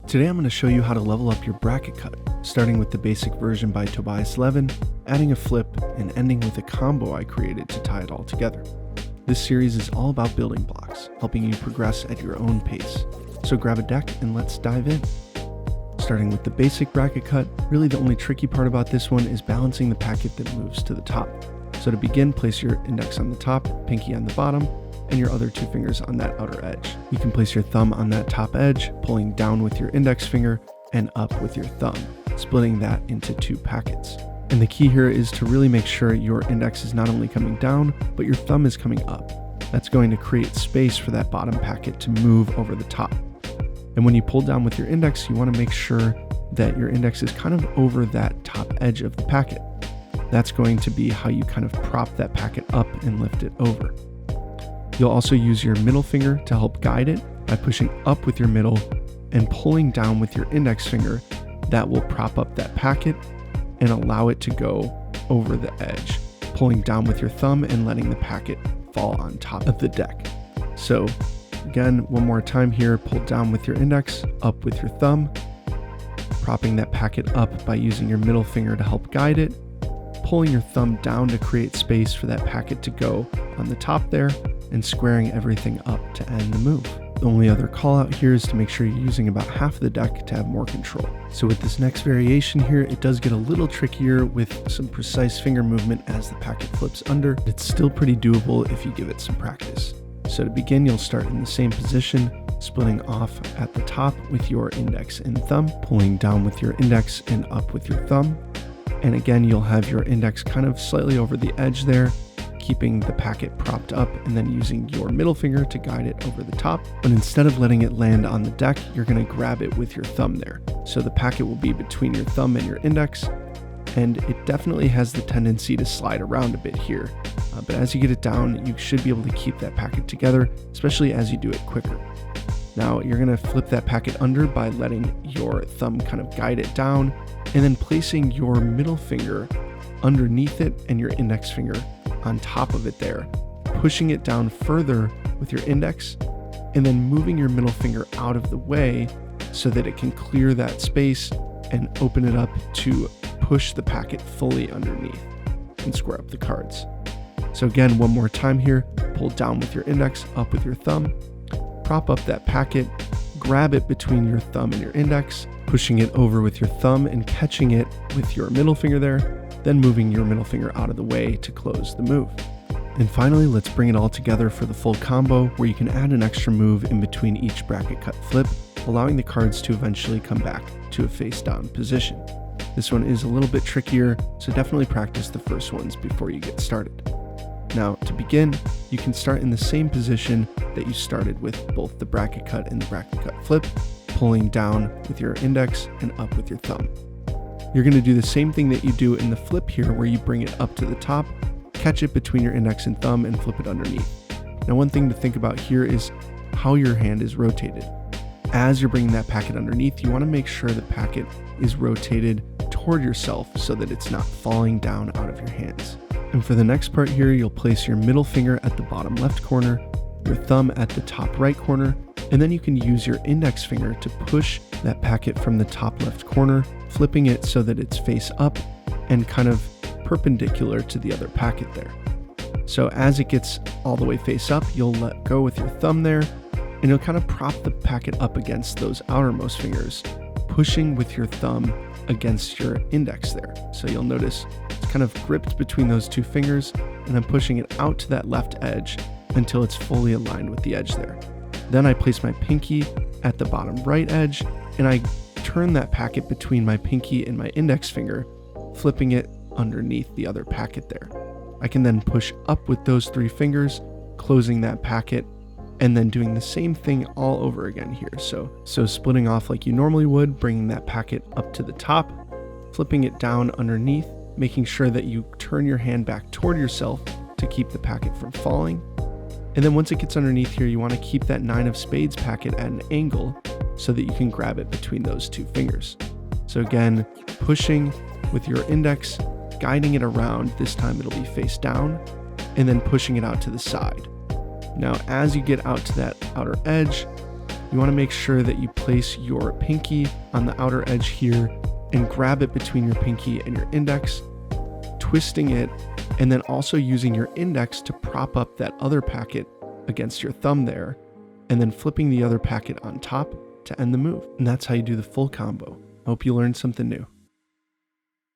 Today I'm going to show you how to level up your bracket cut, starting with the basic version by Tobias Levin, adding a flip, and ending with a combo I created to tie it all together. This series is all about building blocks, helping you progress at your own pace. So grab a deck and let's dive in. Starting with the basic bracket cut, really the only tricky part about this one is balancing the packet that moves to the top. So to begin, place your index on the top, pinky on the bottom, and your other two fingers on that outer edge. You can place your thumb on that top edge, pulling down with your index finger and up with your thumb, splitting that into two packets. And the key here is to really make sure your index is not only coming down, but your thumb is coming up. That's going to create space for that bottom packet to move over the top. And when you pull down with your index, you want to make sure that your index is kind of over that top edge of the packet. That's going to be how you kind of prop that packet up and lift it over. You'll also use your middle finger to help guide it by pushing up with your middle and pulling down with your index finger. That will prop up that packet and allow it to go over the edge, pulling down with your thumb and letting the packet fall on top of the deck. So again, one more time here, pull down with your index, up with your thumb, propping that packet up by using your middle finger to help guide it, pulling your thumb down to create space for that packet to go on the top there, and squaring everything up to end the move. The only other call out here is to make sure you're using about half of the deck to have more control. So with this next variation here, it does get a little trickier with some precise finger movement as the packet flips under. It's still pretty doable if you give it some practice. So to begin, you'll start in the same position, splitting off at the top with your index and thumb, pulling down with your index and up with your thumb. And again, you'll have your index kind of slightly over the edge there, keeping the packet propped up and then using your middle finger to guide it over the top. But instead of letting it land on the deck, you're going to grab it with your thumb there. So the packet will be between your thumb and your index, and it definitely has the tendency to slide around a bit here. But as you get it down, you should be able to keep that packet together, especially as you do it quicker. Now you're going to flip that packet under by letting your thumb kind of guide it down, and then placing your middle finger underneath it and your index finger on top of it there, pushing it down further with your index, and then moving your middle finger out of the way so that it can clear that space and open it up to push the packet fully underneath and square up the cards. So again, one more time here, pull down with your index, up with your thumb, prop up that packet, grab it between your thumb and your index, pushing it over with your thumb and catching it with your middle finger there, then moving your middle finger out of the way to close the move. And finally, let's bring it all together for the full combo, where you can add an extra move in between each bracket cut flip, allowing the cards to eventually come back to a face down position. This one is a little bit trickier, so definitely practice the first ones before you get started. Now, to begin, you can start in the same position that you started with both the bracket cut and the bracket cut flip, pulling down with your index and up with your thumb. You're going to do the same thing that you do in the flip here, where you bring it up to the top, catch it between your index and thumb, and flip it underneath. Now, one thing to think about here is how your hand is rotated. As you're bringing that packet underneath, you want to make sure the packet is rotated toward yourself so that it's not falling down out of your hands. And for the next part here, you'll place your middle finger at the bottom left corner, your thumb at the top right corner, and then you can use your index finger to push that packet from the top left corner, flipping it so that it's face up and kind of perpendicular to the other packet there. So as it gets all the way face up, you'll let go with your thumb there, and you'll kind of prop the packet up against those outermost fingers, pushing with your thumb against your index there. So you'll notice it's kind of gripped between those two fingers, and I'm pushing it out to that left edge until it's fully aligned with the edge there. Then I place my pinky at the bottom right edge, and I turn that packet between my pinky and my index finger, flipping it underneath the other packet there. I can then push up with those three fingers, closing that packet, and then doing the same thing all over again here. So splitting off like you normally would, bringing that packet up to the top, flipping it down underneath, making sure that you turn your hand back toward yourself to keep the packet from falling. And then once it gets underneath here, you want to keep that 9 of spades packet at an angle so that you can grab it between those two fingers. So again, pushing with your index, guiding it around, this time it'll be face down, and then pushing it out to the side. Now, as you get out to that outer edge, You want to make sure that you place your pinky on the outer edge here and grab it between your pinky and your index, twisting it, and then also using your index to prop up that other packet against your thumb there, and then flipping the other packet on top to end the move. And that's how you do the full combo. Hope you learned something new.